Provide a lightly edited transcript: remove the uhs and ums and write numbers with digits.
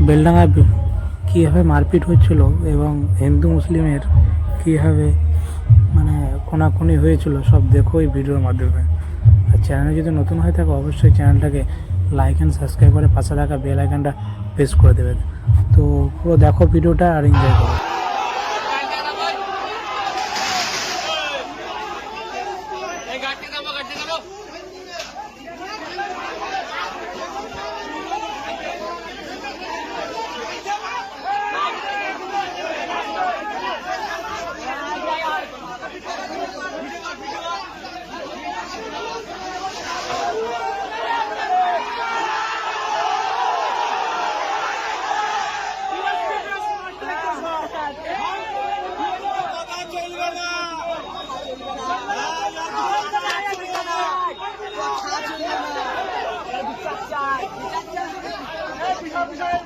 বেলডাঙ্গায় কীভাবে মারপিট হচ্ছিল এবং হিন্দু মুসলিমের কীভাবে মানে কোনাকুনি হয়েছিল সব দেখো এই ভিডিওর মাধ্যমে। আর চ্যানেলে যদি নতুন হয়ে থাকে অবশ্যই চ্যানেলটাকে লাইক অ্যান্ড সাবস্ক্রাইব করে পাশে থাকা বেল আইকনটা প্রেস করে দেবে। তো পুরো দেখো ভিডিওটা আর এনজয় করো। Hey,